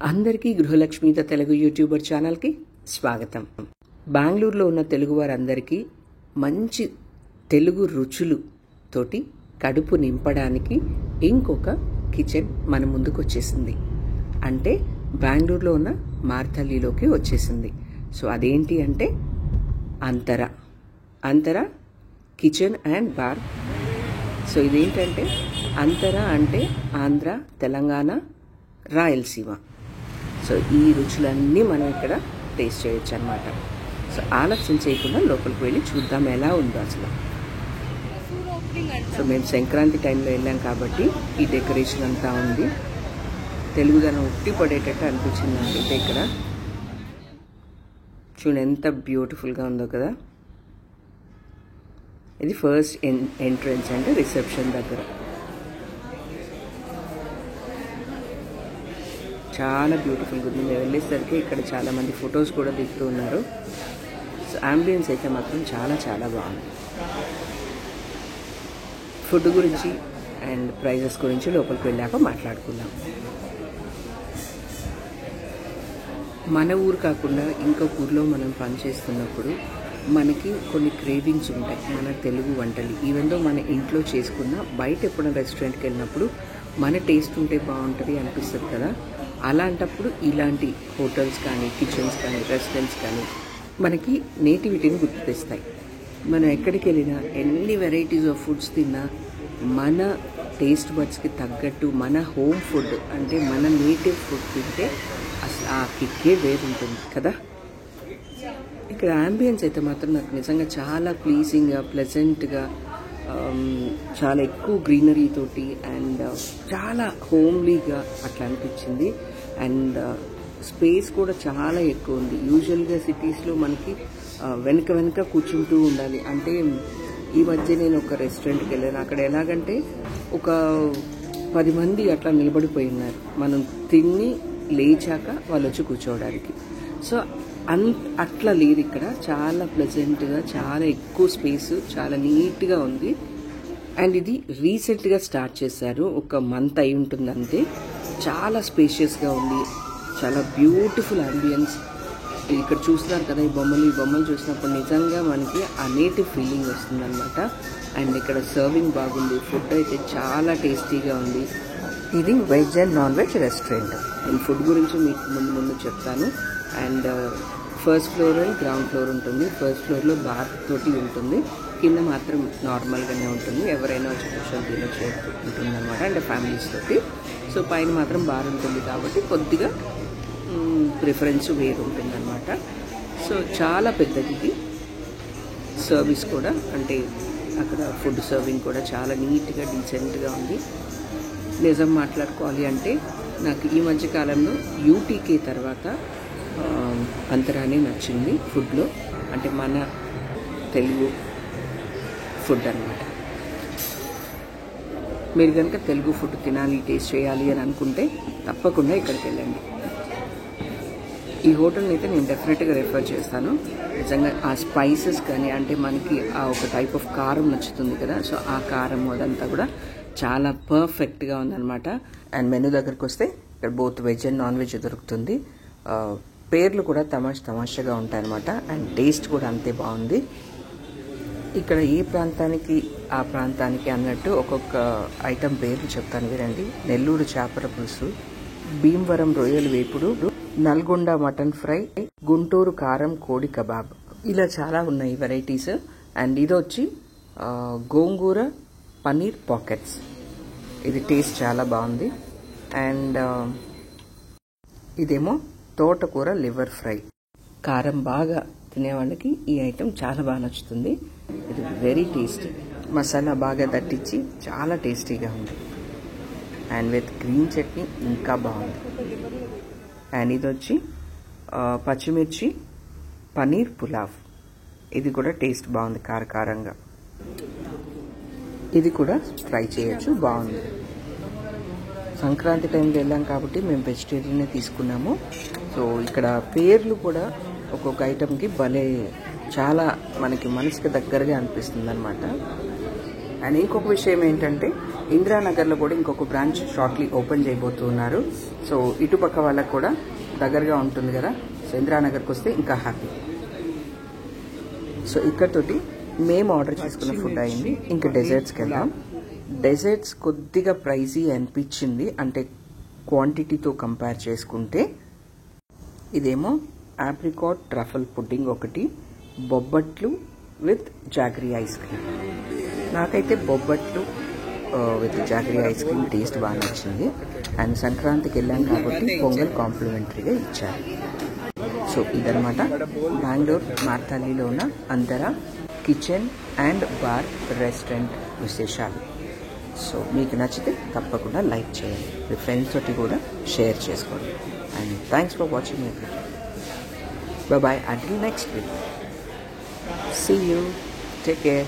అందరికీ గృహలక్ష్మి the Telugu YouTuber ఛానల్కి స్వాగతం. బెంగళూరులో ఉన్న తెలుగు వారందరికీ మంచి తెలుగు రుచులు తోటి కడుపు నింపడానికి ఇంకొక కిచెన్ మన ముందుకు వచ్చేసింది. అంటే బెంగళూరులో ఉన్న మార్తల్లిలోకి వచ్చేసింది. సో అదేంటి అంటే అంతరా కిచెన్ అండ్ బార్. సో ఇదేంటంటే అంతరా అంటే ఆంధ్ర, తెలంగాణ, రాయలసీమ. సో ఈ రుచులన్నీ మనం ఇక్కడ టేస్ట్ చేయొచ్చు అనమాట. సో ఆలస్యం చేయకుండా లోపలికి వెళ్ళి చూద్దాం ఎలా ఉందో అసలు. సో మేము సంక్రాంతి టైంలో వెళ్ళాం కాబట్టి ఈ డెకరేషన్ అంతా ఉంది. తెలుగుదనం ఉట్టి పడేటట్టు అనిపించింది నాకైతే. ఇక్కడ చూడండి ఎంత బ్యూటిఫుల్గా ఉందో కదా. ఇది ఫస్ట్ ఎంట్రన్స్ అంటే రిసెప్షన్ దగ్గర. చాలా బ్యూటిఫుల్గా ఉంది. మేము వెళ్ళేసరికి ఇక్కడ చాలామంది ఫొటోస్ కూడా దిగుతూ ఉన్నారు. సో అంబియన్స్ అయితే మాత్రం చాలా చాలా బాగుంది. ఫుడ్ గురించి అండ్ ప్రైజెస్ గురించి లోపలికి వెళ్ళాక మాట్లాడుకుందాం. మన ఊరు కాకుండా ఇంకొక ఊరిలో మనం పనిచేస్తున్నప్పుడు మనకి కొన్ని క్రేవింగ్స్ ఉంటాయి మన తెలుగు వంటలు. ఈవెన్ మన ఇంట్లో చేసుకున్న బయట ఎప్పుడైనా రెస్టారెంట్కి వెళ్ళినప్పుడు మన టేస్ట్ ఉంటే బాగుంటుంది అనిపిస్తుంది కదా. అలాంటప్పుడు ఇలాంటి హోటల్స్ కానీ, కిచెన్స్ కానీ, రెస్టారెంట్స్ కానీ మనకి నేటివిటీని గుర్తు తెస్తాయి. మనం ఎక్కడికి వెళ్ళినా ఎన్ని వెరైటీస్ ఆఫ్ ఫుడ్స్ తిన్నా మన టేస్ట్ బడ్స్కి తగ్గట్టు మన హోమ్ ఫుడ్ అంటే మన నేటివ్ ఫుడ్ తింటే అసలు ఆ కిక్కే వేరుంటుంది కదా. ఇక్కడ అంబియన్స్ అయితే మాత్రం నాకు నిజంగా చాలా ప్లీజింగ్గా, ప్లెజెంట్గా, చాలా ఎక్కువ గ్రీనరీ తోటి అండ్ చాలా హోమ్లీగా అట్లా అనిపించింది. అండ్ స్పేస్ కూడా చాలా ఎక్కువ ఉంది. యూజువల్గా సిటీస్లో మనకి వెనక కూర్చుంటూ ఉండాలి. అంటే ఈ మధ్య నేను ఒక రెస్టారెంట్కి వెళ్ళాను. అక్కడ ఎలాగంటే ఒక 10 మంది అట్లా నిలబడిపోయి ఉన్నారు. మనం తిని లేచాక వాళ్ళు వచ్చి కూర్చోవడానికి. సో అట్లా లేదు ఇక్కడ. చాలా ప్లెజెంట్గా, చాలా ఎక్కువ స్పేస్, చాలా నీట్గా ఉంది. అండ్ ఇది రీసెంట్గా స్టార్ట్ చేశారు, ఒక మంత్ అయి ఉంటుంది అంతే. చాలా స్పేషియస్గా ఉంది, చాలా బ్యూటిఫుల్ అంబియన్స్. ఇక్కడ చూస్తున్నారు కదా ఈ బొమ్మలు చూసినప్పుడు నిజంగా మనకి ఆ నేటివ్ ఫీలింగ్ వస్తుందన్నమాట. అండ్ ఇక్కడ సర్వింగ్ బాగుంది, ఫుడ్ అయితే చాలా టేస్టీగా ఉంది. ఇది veg and non veg restaurant. నేను ఫుడ్ గురించి మీకు ముందు చెప్తాను. And first floor and ground floor ఉంటుంది. ఫస్ట్ ఫ్లోర్లో బార్ తోటి ఉంటుంది, కింద మాత్రం నార్మల్గానే ఉంటుంది. ఎవరైనా వచ్చి కూర్చొని తినొచ్చు ఉంటుంది అనమాట, అంటే ఫ్యామిలీస్ తోటి. సో పైన మాత్రం బార్ ఉంటుంది కాబట్టి కొద్దిగా ప్రిఫరెన్స్ వేరు ఉంటుంది అనమాట. సో చాలా పెద్దది. సర్వీస్ కూడా అంటే అక్కడ ఫుడ్ సర్వింగ్ కూడా చాలా నీట్గా, డీసెంట్గా ఉంది. నిజం మాట్లాడుకోవాలి అంటే నాకు ఈ మధ్య కాలంలో యూటీకే తర్వాత అంతరానే నచ్చింది ఫుడ్లో. అంటే మన తెలుగు ఫుడ్ అనమాట. మీరు కనుక తెలుగు ఫుడ్ తినాలి, టేస్ట్ చేయాలి అని అనుకుంటే తప్పకుండా ఇక్కడికి వెళ్ళండి. ఈ హోటల్ని అయితే నేను డెఫినెట్గా రెఫర్ చేస్తాను. నిజంగా ఆ స్పైసెస్ కానీ, అంటే మనకి ఆ ఒక టైప్ ఆఫ్ కారం నచ్చుతుంది కదా, సో ఆ కారం అదంతా కూడా చాలా పర్ఫెక్ట్గా ఉందన్నమాట. అండ్ మెనూ దగ్గరకు వస్తే ఇక్కడ both veg and non veg దొరుకుతుంది. పేర్లు కూడా తమాషాగా ఉంటాయన్నమాట. అండ్ టేస్ట్ కూడా అంతే బాగుంది. ఇక్కడ ఏ ప్రాంతానికి ఆ ప్రాంతానికి అన్నట్టు ఒక్కొక్క ఐటెం పేర్లు చెప్తాను వినండి. నెల్లూరు చేపల పులుసు, భీమవరం రొయ్యల వేపుడు, నల్గొండ మటన్ ఫ్రై, గుంటూరు కారం కోడి కబాబ్, ఇలా చాలా ఉన్నాయి వెరైటీస్. అండ్ ఇది వచ్చి గోంగూర పన్నీర్ పాకెట్స్. ఇది టేస్ట్ చాలా బాగుంది. అండ్ ఇదేమో తోటకూర లివర్ ఫ్రై. కారం బాగా తినేవాళ్ళకి ఈ ఐటెం చాలా బాగా నచ్చుతుంది. ఇది వెరీ టేస్టీ, మసాలా బాగా దట్టించి చాలా టేస్టీగా ఉంది. అండ్ విత్ గ్రీన్ చట్నీ ఇంకా బాగుంది. అండ్ ఇది వచ్చి పచ్చిమిర్చి పన్నీర్ పులావ్. ఇది కూడా టేస్ట్ బాగుంది, కారంగా. ఇది కూడా ట్రై చేయొచ్చు, బాగుంది. సంక్రాంతి టైంలో వెళ్ళాం కాబట్టి మేము వెజిటేరియనే తీసుకున్నాము. సో ఇక్కడ పేర్లు కూడా ఒక్కొక్క ఐటెంకి భలే చాలా మనకి మనసుకి దగ్గరగా అనిపిస్తుంది అనమాట. అండ్ ఇంకొక విషయం ఏంటంటే ఇందిరానగర్లో కూడా ఇంకొక బ్రాంచ్ షార్ట్లీ ఓపెన్ చేయబోతున్నారు. సో ఇటుపక్క వాళ్ళకు కూడా దగ్గరగా ఉంటుంది కదా. సో ఇందిరానగర్కి వస్తే ఇంకా హ్యాపీ. సో ఇక్కడతోటి మేము ఆర్డర్ చేసుకున్న ఫుడ్ అయింది. ఇంకా డెజర్ట్స్కి వెళ్దాం. డెజర్ట్స్ కొద్దిగా ప్రైజీ అనిపించింది, అంటే క్వాంటిటీతో కంపేర్ చేసుకుంటే. ఇదేమో ఆప్రికాట్ ట్రఫల్ పుడ్డింగ్ ఒకటి, bobbatlu with jaggery ice cream. నాకైతే bobbatlu with jaggery ice cream taste బాగా నచ్చింది. అండ్ సంక్రాంతికి వెళ్ళాం కాబట్టి పొంగల్ కాంప్లిమెంటరీగా ఇచ్చారు. సో ఇదనమాట బెంగళూరు మార్తాలిలో ఉన్న అంతరా కిచెన్ అండ్ బార్ రెస్టారెంట్ విశేషాలు. సో మీకు నచ్చితే తప్పకుండా లైక్ చేయండి, మీ ఫ్రెండ్స్ తోటి కూడా షేర్ చేసుకోండి. And thanks for watching my video. Bye bye until next week. See you. Take care.